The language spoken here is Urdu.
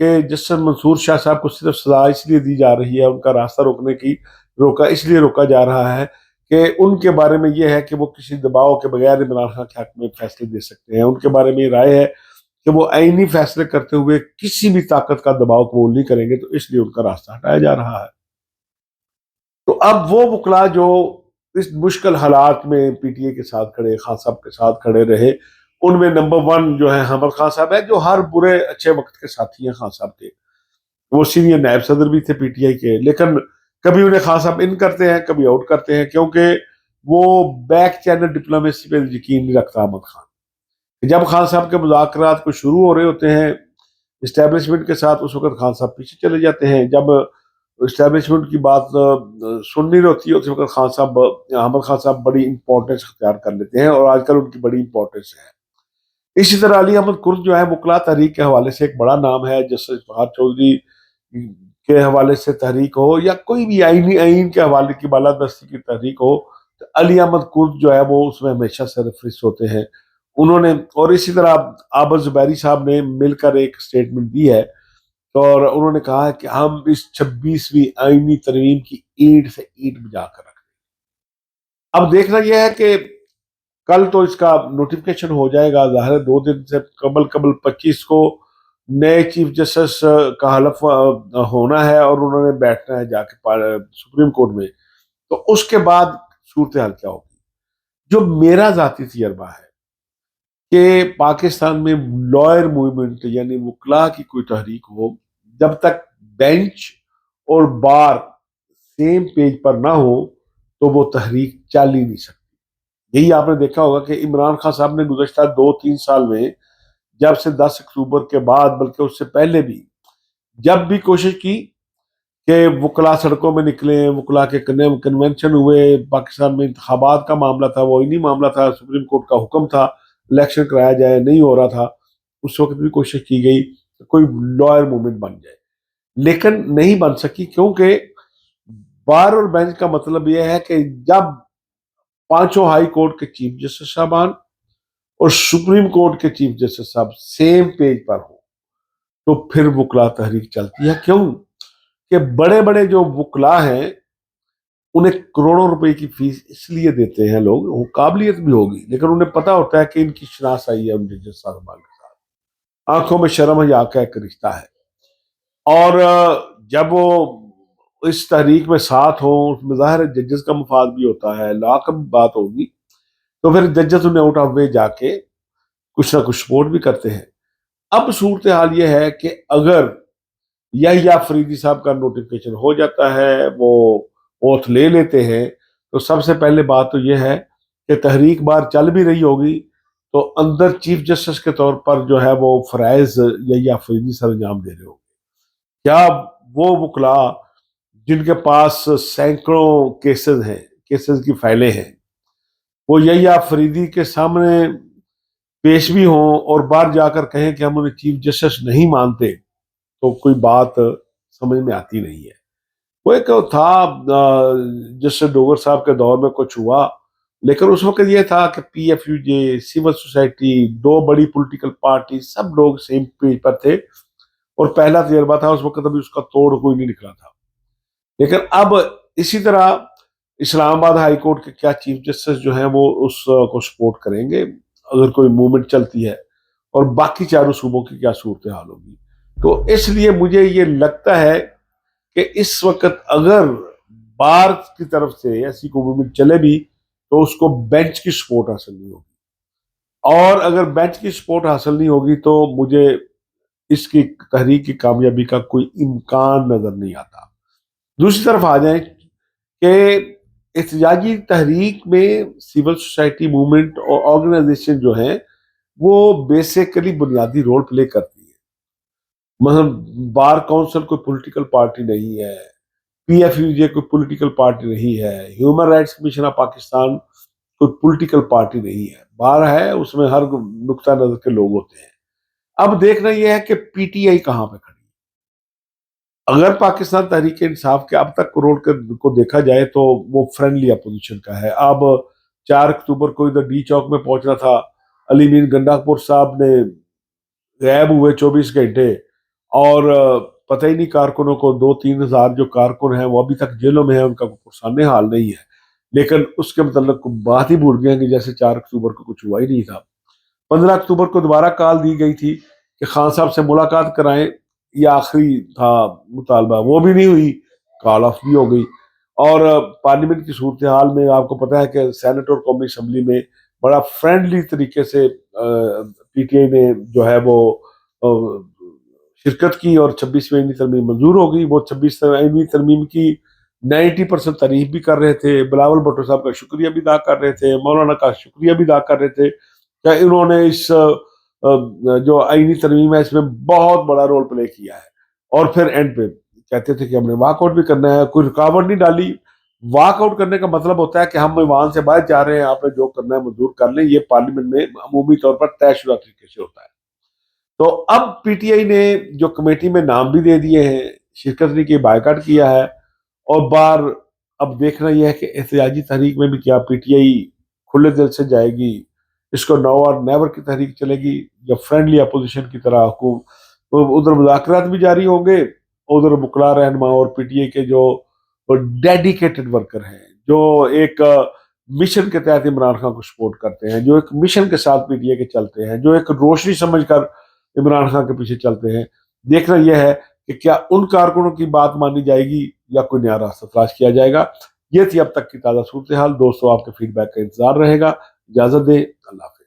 کہ جسٹس منصور شاہ صاحب کو صرف سزا اس لیے دی جا رہی ہے، ان کا راستہ اس لیے روکا جا رہا ہے کہ ان کے بارے میں یہ ہے کہ وہ کسی دباؤ کے بغیر عمران خان کے حق میں فیصلے دے سکتے ہیں. ان کے بارے میں یہ رائے ہے کہ وہ آئینی فیصلے کرتے ہوئے کسی بھی طاقت کا دباؤ قبول نہیں کریں گے، تو اس لیے ان کا راستہ ہٹایا جا رہا ہے. تو اب وہ وکلا جو اس مشکل حالات میں پی ٹی اے کے ساتھ کھڑے، خان صاحب کے ساتھ کھڑے رہے، ان میں نمبر 1 جو ہے حامد خان صاحب ہے، جو ہر برے اچھے وقت کے ساتھی ہیں خان صاحب کے. وہ سینئر نائب صدر بھی تھے پی ٹی آئی کے، لیکن کبھی انہیں خان صاحب ان کرتے ہیں، کبھی آؤٹ کرتے ہیں، کیونکہ وہ بیک چینل ڈپلومیسی پہ یقین نہیں رکھتا احمد خان. جب خان صاحب کے مذاکرات کو شروع ہو رہے ہوتے ہیں اسٹیبلشمنٹ کے ساتھ، اس وقت خان صاحب پیچھے چلے جاتے ہیں. جب اسٹیبلشمنٹ کی بات سننی ہوتی ہے، اس وقت احمد خان صاحب بڑی امپورٹنس اختیار کر لیتے ہیں، اور آج کل ان کی بڑی امپورٹنس ہے. اسی طرح علی احمد کرد جو ہے وکلا تحریک کے حوالے سے ایک بڑا نام ہے. جسٹس فہد چودھری کے حوالے سے تحریک ہو یا کوئی بھی آئین کے حوالے کی بالادستی کی تحریک ہو، تو علی احمد کرد جو ہے وہ اس میں ہمیشہ سرفہرست ہوتے ہیں. انہوں نے، اور اسی طرح عابد زبیری صاحب نے مل کر ایک سٹیٹمنٹ دی ہے، اور انہوں نے کہا ہے کہ ہم اس 26ویں آئینی ترمیم کی اینٹ سے اینٹ بجا کر رکھیں. اب دیکھنا یہ ہے کہ کل تو اس کا نوٹیفکیشن ہو جائے گا، ظاہر ہے 2 دن سے قبل 25 کو نئے چیف جسٹس کا حلف ہونا ہے، اور انہوں نے بیٹھنا ہے جا کے سپریم کورٹ میں. تو اس کے بعد صورتحال کیا ہوگی؟ جو میرا ذاتی تجربہ ہے کہ پاکستان میں لائر موومنٹ یعنی وکلا کی کوئی تحریک ہو، جب تک بینچ اور بار سیم پیج پر نہ ہو تو وہ تحریک چل ہی نہیں سکتی. یہی آپ نے دیکھا ہوگا کہ عمران خان صاحب نے گزشتہ 2-3 سال میں، جب سے 10 اکتوبر کے بعد، بلکہ اس سے پہلے بھی، جب بھی کوشش کی کہ وکلا سڑکوں میں نکلیں، وکلا کے کنونشن ہوئے، پاکستان میں انتخابات کا معاملہ تھا، وہ نہیں معاملہ تھا، سپریم کورٹ کا حکم تھا الیکشن کرایا جائے، نہیں ہو رہا تھا، اس وقت بھی کوشش کی گئی کہ کوئی لائر موومنٹ بن جائے، لیکن نہیں بن سکی. کیونکہ بار اور بینچ کا مطلب یہ ہے کہ جب 5 ہائی کورٹ کے چیف جسٹس صاحبان اور سپریم کورٹ کے چیف جسٹس صاحب سیم پیج پر ہوں تو پھر وکلا تحریک چلتی ہے. کیوں کہ بڑے بڑے جو وکلا ہیں انہیں کروڑوں روپے کی فیس اس لیے دیتے ہیں لوگ، وہ قابلیت بھی ہوگی، لیکن انہیں پتا ہوتا ہے کہ ان کی شناسائی ہے ان ججز صاحبان کے ساتھ، آنکھوں میں شرم حیا کا ایک رشتہ ہے. اور جب وہ اس تحریک میں ساتھ ہوں، اس میں ظاہر ججز کا مفاد بھی ہوتا ہے، لا کا بھی بات ہوگی، تو پھر ججز انہیں آؤٹ آف وے جا کے کچھ نہ کچھ سپورٹ بھی کرتے ہیں. اب صورتحال یہ ہے کہ اگر یحییٰ فریدی صاحب کا نوٹیفکیشن ہو جاتا ہے، وہ اوتھ لے لیتے ہیں، تو سب سے پہلے بات تو یہ ہے کہ تحریک بار چل بھی رہی ہوگی تو اندر چیف جسٹس کے طور پر جو ہے وہ فرائض یحییٰ فریدی سر انجام دے رہے ہوں گے. کیا وہ وکلا جن کے پاس سینکڑوں کیسز کی فائلیں ہیں، وہ یحییٰ فریدی کے سامنے پیش بھی ہوں اور باہر جا کر کہیں کہ ہم انہیں چیف جسٹس نہیں مانتے، تو کوئی بات سمجھ میں آتی نہیں ہے. وہ ایک تھا جس سے ڈوگر صاحب کے دور میں کچھ ہوا، لیکن اس وقت یہ تھا کہ P if you J, civil society, 2 بڑی پولیٹیکل پارٹی، سب لوگ سیم پیج پر تھے، اور پہلا تجربہ تھا اس وقت، ابھی اس کا توڑ کوئی نہیں نکلا تھا. لیکن اب اسی طرح اسلام آباد ہائی کورٹ کے کیا چیف جسٹس جو ہیں وہ اس کو سپورٹ کریں گے اگر کوئی موومنٹ چلتی ہے، اور باقی چاروں صوبوں کی کیا صورتحال ہوگی. تو اس لیے مجھے یہ لگتا ہے کہ اس وقت اگر بار کی طرف سے ایسی کوئی موومنٹ چلے بھی تو اس کو بینچ کی سپورٹ حاصل نہیں ہوگی، اور اگر بینچ کی سپورٹ حاصل نہیں ہوگی تو مجھے اس کی تحریک کی کامیابی کا کوئی امکان نظر نہیں آتا. دوسری طرف آ جائیں کہ احتجاجی تحریک میں سول سوسائٹی موومنٹ اور آرگنائزیشن جو ہیں وہ بیسیکلی بنیادی رول پلے کرتی ہے. مثلا بار کونسل کوئی پولیٹیکل پارٹی نہیں ہے، پی ایف یو جے کوئی پولیٹیکل پارٹی نہیں ہے، human rights commission of Pakistan کوئی پولیٹیکل پارٹی نہیں ہے. بار ہے، اس میں ہر نقطہ نظر کے لوگ ہوتے ہیں. اب دیکھنا یہ ہے کہ پی ٹی آئی کہاں پہ کھڑی ہے. اگر پاکستان تحریک انصاف کے اب تک رول کو دیکھا جائے تو وہ فرینڈلی اپوزیشن کا ہے. اب 4 اکتوبر کو ادھر ڈی چوک میں پہنچنا تھا، علی مین گنڈا پور صاحب نے غائب ہوئے 24 گھنٹے، اور پتہ ہی نہیں کارکنوں کو، 2-3 ہزار جو کارکن ہیں وہ ابھی تک جیلوں میں ہیں، ان کا کوئی پرسانہ حال نہیں ہے، لیکن اس کے متعلق بات ہی بھول گئے کہ جیسے 4 اکتوبر کو کچھ ہوا ہی نہیں تھا۔ 15 اکتوبر کو دوبارہ کال دی گئی تھی کہ خان صاحب سے ملاقات کرائیں، یہ آخری تھا مطالبہ، وہ بھی نہیں ہوئی، کال آف بھی ہو گئی۔ اور پارلیمنٹ کی صورتحال میں آپ کو پتہ ہے کہ سینٹ اور قومی اسمبلی میں بڑا فرینڈلی طریقے سے پی ٹی آئی نے جو ہے وہ شرکت کی، اور 26ویں آئینی ترمیم منظور ہو گئی۔ وہ 26ویں آئینی ترمیم کی 90% تعریف بھی کر رہے تھے، بلاول بھٹو صاحب کا شکریہ بھی ادا کر رہے تھے، مولانا کا شکریہ بھی ادا کر رہے تھے کہ انہوں نے اس جو آئینی ترمیم ہے اس میں بہت بڑا رول پلے کیا ہے۔ اور پھر اینڈ پہ کہتے تھے کہ ہم نے واک آؤٹ بھی کرنا ہے، کوئی رکاوٹ نہیں ڈالی۔ واک آؤٹ کرنے کا مطلب ہوتا ہے کہ ہم ایوان سے باہر جا رہے ہیں، آپ نے جو کرنا ہے منظور کر لیں، یہ پارلیمنٹ میں عمومی طور پر طے شدہ طریقے سے ہوتا ہے۔ تو اب پی ٹی آئی نے جو کمیٹی میں نام بھی دے دیے ہیں، شرکت نے کی، بائیکاٹ کیا ہے، اور بار اب دیکھنا یہ ہے کہ احتجاجی تحریک میں بھی کیا پی ٹی آئی کھلے دل سے جائے گی، اس کو نو اور نیور کی تحریک چلے گی، یا فرینڈلی اپوزیشن کی طرح ادھر مذاکرات بھی جاری ہوں گے، ادھر وکلاء رہنما اور پی ٹی آئی کے جو ڈیڈیکیٹڈ ورکر ہیں، جو ایک مشن کے تحت عمران خان کو سپورٹ کرتے ہیں، جو ایک مشن کے ساتھ پی ٹی آئی کے چلتے ہیں، جو ایک روشنی سمجھ کر عمران خان کے پیچھے چلتے ہیں، دیکھنا یہ ہے کہ کیا ان کارکنوں کی بات مانی جائے گی یا کوئی نیا راستہ تلاش کیا جائے گا۔ یہ تھی اب تک کی تازہ صورتحال۔ دوستو، آپ کے فیڈ بیک کا انتظار رہے گا۔ اجازت دیں، اللہ حافظ۔